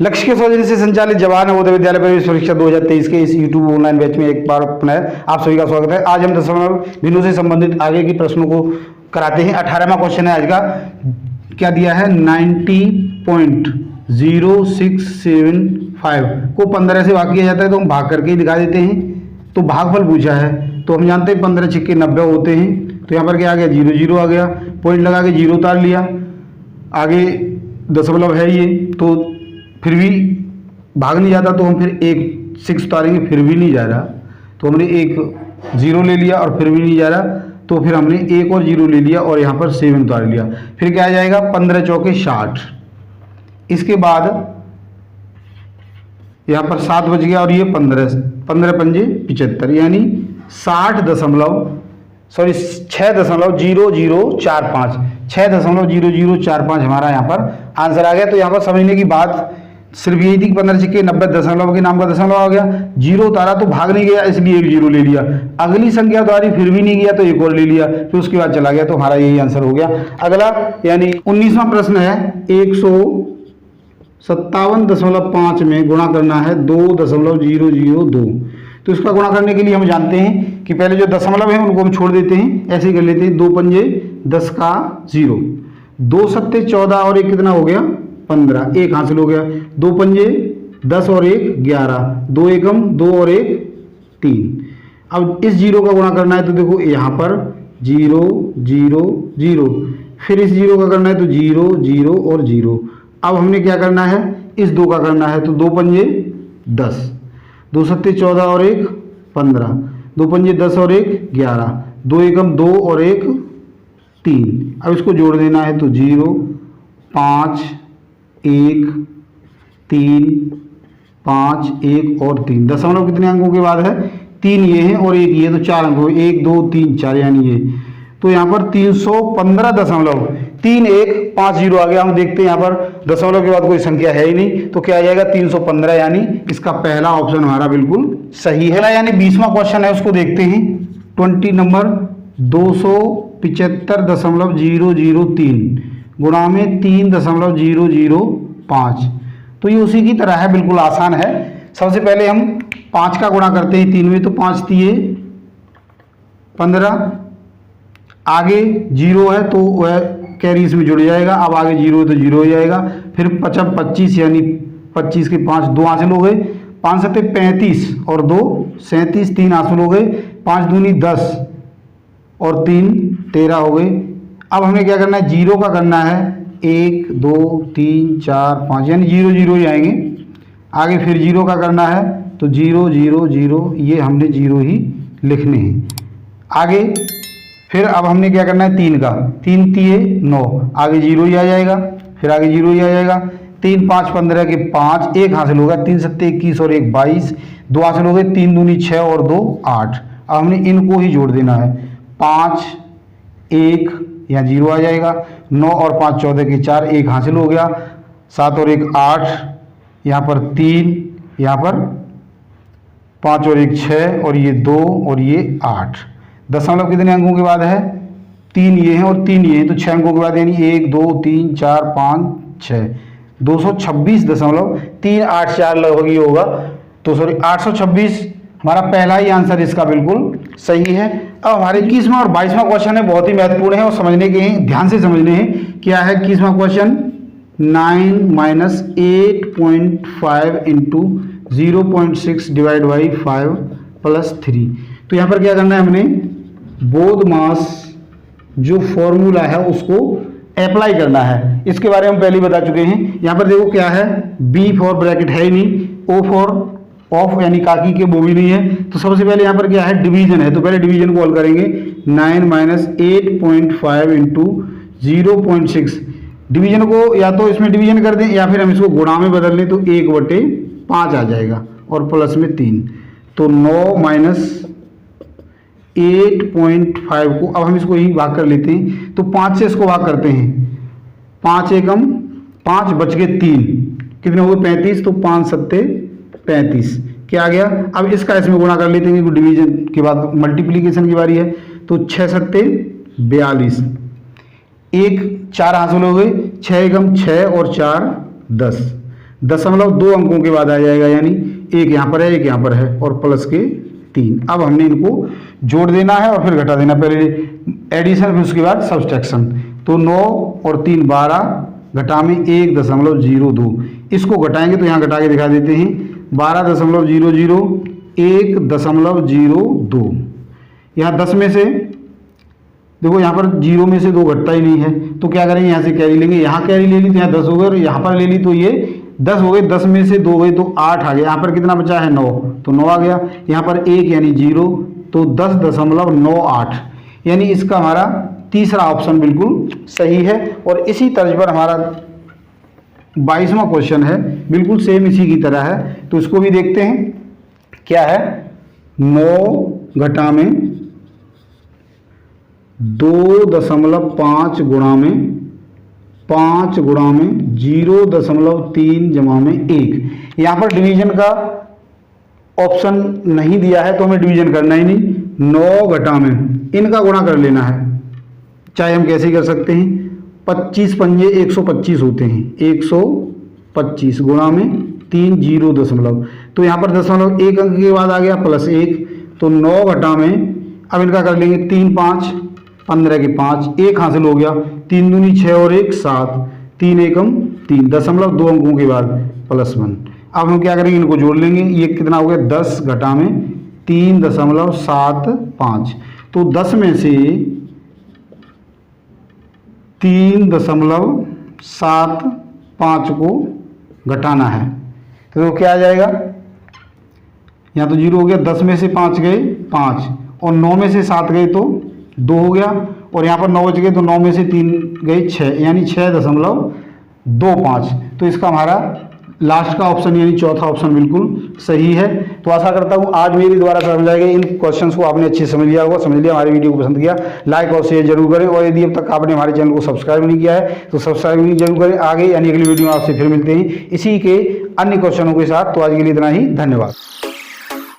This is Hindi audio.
लक्ष्य के सौजन्य से संचालित जवाहर नवोदय विद्यालय प्रवेश परीक्षा 2023 के इस यूट्यूब ऑनलाइन बैच में एक बार पुनः आप सभी का स्वागत है। आज हम दशमलव बिंदु से संबंधित आगे के प्रश्नों को कराते हैं। 18वां क्वेश्चन है आज का, क्या दिया है 90.0675 को 15 से भाग किया जाता है तो हम भाग करके ही दिखा देते हैं। तो भागफल पूछा है तो हम जानते हैं 15 छिक्के 90 होते हैं। तो यहाँ पर क्या आ गया 0 0 आ गया, पॉइंट लगा के 0 उतार लिया, आगे दशमलव है ये तो फिर भी भाग नहीं जाता तो हम फिर एक 6 उतारेंगे, फिर भी नहीं जा रहा तो हमने एक 0 ले लिया और फिर भी नहीं जा रहा तो फिर हमने एक और 0 ले लिया और यहाँ पर 7 उतार लिया। फिर क्या आ जाएगा 15 चौके 60। इसके बाद यहाँ पर 7 बच गया और ये 15 पंजे 75 यानी 6.0045 हमारा यहाँ पर आंसर आ गया। तो यहाँ पर समझने की बात सिर्फ यही थी कि 15 छिक्के 90 दशमलव के नाम का दशमलव आ गया, 0 उतारा तो भाग नहीं गया इसलिए एक 0 ले लिया, अगली संख्या उतारी फिर भी नहीं गया तो एक और ले लिया, फिर उसके बाद चला गया तो हमारा यही आंसर हो गया। अगला यानी 19वां प्रश्न है, 157.5 में गुणा करना है 2.002। तो इसका गुणा करने के लिए हम जानते हैं कि पहले जो दशमलव है उनको हम छोड़ देते हैं, ऐसे ही कर लेते हैं। 2 पंजे 10 का 0, 2 सत्ते 14 और एक कितना हो गया 15, एक हासिल हो गया। 2 पंजे 10 और एक 11, 2 एकम 2 और एक 3। अब इस 0 का गुणा करना है तो देखो यहाँ पर 0 0 0, फिर इस 0 का करना है तो 0 0 और 0। अब हमने क्या करना है इस 2 का करना है तो 2 पंजे 10, 2 सत्ते 14 और एक 15, 2 पंजे 10 और एक 11, 2 एकम 2 और एक 3। अब इसको जोड़ देना है तो 0 5 1 3 5 1 और 3। दशमलव कितने अंकों के बाद है 3 ये हैं और एक ये, तो 4 अंक 1 2 3 4 यानी ये। तो यहाँ पर 315.3150 आ गया। हम देखते हैं यहाँ पर दशमलव के बाद कोई संख्या है ही नहीं तो क्या आ जाएगा 315, यानी इसका पहला ऑप्शन हमारा बिल्कुल सही है। यानी 20वां क्वेश्चन है उसको देखते हैं। 20 नंबर 275.003 गुणा में 3.005। तो ये उसी की तरह है, बिल्कुल आसान है। सबसे पहले हम 5 का गुणा करते हैं 3 में, तो 5 तिये 15, आगे 0 है तो वह कैरी इसमें जुड़ जाएगा। अब आगे 0 है तो 0 हो जाएगा। फिर 25 यानी 25 के 5 2 हासिल हो गए, 5 सत्ते 35 और 2 37, 3 हासिल हो गए, 5 दूनी 10 और 3 13 हो गए। अब हमें क्या करना है 0 का करना है 1 2 3 4 5 यानी 0 0 ही आएंगे। आगे फिर 0 का करना है तो 0 0 0, ये हमने 0 ही लिखने हैं। आगे फिर अब हमने क्या करना है 3 का, 3 तिये 9, आगे 0 ही आ जाएगा, फिर आगे 0 ही आ जाएगा। 3 5 15 के 5, एक हासिल होगा, 3 सत्ते 21 और एक 22, 2 हासिल हो गए, 3 दूनी 6 और 2 8। अब हमने इनको ही जोड़ देना है, 5 1 यहाँ 0 आ जाएगा, 9 और 5 14 के 4, एक हासिल हो गया, 7 और एक 8, यहाँ पर 3, यहाँ पर 5 और एक 6 और ये 2 और ये 8। दशमलव कितने अंकों के बाद है 3 ये हैं और 3 ये हैं, तो 6 अंकों के बाद यानी 1 2 3 4 5 6, 226.384 लगभग ही होगा। तो सॉरी 826 हमारा पहला ही आंसर इसका बिल्कुल सही है। अब हमारे 21वां और 22वां क्वेश्चन है, बहुत ही महत्वपूर्ण है और समझने के हैं, ध्यान से समझने हैं। क्या है 21वां question, 9 - 8.5 into 0.6 divide by 5 plus 3। तो यहाँ पर क्या करना है हमने बोध मास जो फॉर्मूला है उसको अप्लाई करना है। इसके बारे में हम पहले ही बता चुके हैं। यहाँ पर देखो क्या है, बी फॉर ब्रैकेट है ही नहीं, ओ फॉर ऑफ यानी काकी के वो भी नहीं है। तो सबसे पहले यहाँ पर क्या है डिवीजन है, तो पहले डिवीजन को हल करेंगे। 9 - 8.5 इंटू 0.6, डिवीजन को या तो इसमें डिवीजन कर दें या फिर हम इसको गुणा में बदल लें तो 1/5 आ जाएगा और प्लस में 3। तो 9 - 8.5 को अब हम इसको यही भाग कर लेते हैं, तो 5 से इसको भाग करते हैं, 5 एकम 5 बच गए 3, कितने हो गए 35, तो 5 सत्ते 35 क्या आ गया। अब इसका इसमें गुणा कर लेते हैं क्योंकि डिवीजन के बाद मल्टीप्लीकेशन की बारी है। तो 6 सत्ते 42, एक 4 हासिल हो गए, 6 एकम 6 और 4 10, 0.2 अंकों के बाद आ जाएगा, यानी एक यहाँ पर है एक यहाँ पर है और प्लस के 3। अब हमने इनको जोड़ देना है और फिर घटा देना, पहले एडिशन फिर उसके बाद सब्सट्रैक्शन। तो 9 और 3 12, घटा में 1.02, इसको घटाएंगे तो यहाँ घटा के दिखा देते हैं 12.00, 1.02। यहाँ 10 में से देखो, यहाँ पर 0 में से 2 घटता ही नहीं है, तो क्या करेंगे, यहाँ से कैरी लेंगे, यहाँ कैरी ले ली तो यहाँ 10 हो गए और यहाँ पर ले ली तो ये 10 हो गए, 10 में से 2 गए तो 8 आ गया। यहाँ पर कितना बचा है 9, तो 9 आ गया। यहाँ पर 1 यानी 0, तो 10.98, यानी इसका हमारा तीसरा ऑप्शन बिल्कुल सही है। और इसी तर्ज पर हमारा 22वां क्वेश्चन है, बिल्कुल सेम इसी की तरह है, तो इसको भी देखते हैं। क्या है, 9 घटा में 2.5 गुणा में 5 गुणा में 0.3 जमा में 1। यहाँ पर डिवीजन का ऑप्शन नहीं दिया है तो हमें डिवीजन करना ही नहीं, 9 घटा में इनका गुणा कर लेना है, चाहे हम कैसे कर सकते हैं। 25 पंजे 125 होते हैं, 125 गुणा में 3 0 तो यहाँ पर 1 अंक के बाद आ गया प्लस 1, तो 9 घटा में अब इनका कर लेंगे 3 5 15 के 5, 1 हासिल हो गया, 3 दूनी 6 और 1 7, 3 एकम 3, 0.2 अंकों के बाद प्लस 1। अब हम क्या करेंगे, इनको जोड़ लेंगे, ये कितना हो गया 10 घटा में 3.75, तो 10 में से 3.75 को घटाना है तो क्या आ जाएगा, यहाँ तो 0 हो गया, 10 में से 5 गए 5 और 9 में से 7 गए तो 2 हो गया, और यहाँ पर 9 बच गए तो 9 में से 3 गए 6, यानी 6.25। तो इसका हमारा लास्ट का ऑप्शन यानी चौथा ऑप्शन बिल्कुल सही है। तो आशा करता हूँ आज मेरे द्वारा समझाए गए इन क्वेश्चंस को आपने अच्छे से समझ लिया होगा। समझ लिया, हमारी वीडियो को पसंद किया, लाइक और शेयर जरूर करें, और यदि अब तक आपने हमारे चैनल को सब्सक्राइब नहीं किया है तो सब्सक्राइब भी जरूर करें। आगे यानी अगली वीडियो में आपसे फिर मिलते हैं इसी के अन्य क्वेश्चनों के साथ। तो आज के लिए इतना ही, धन्यवाद।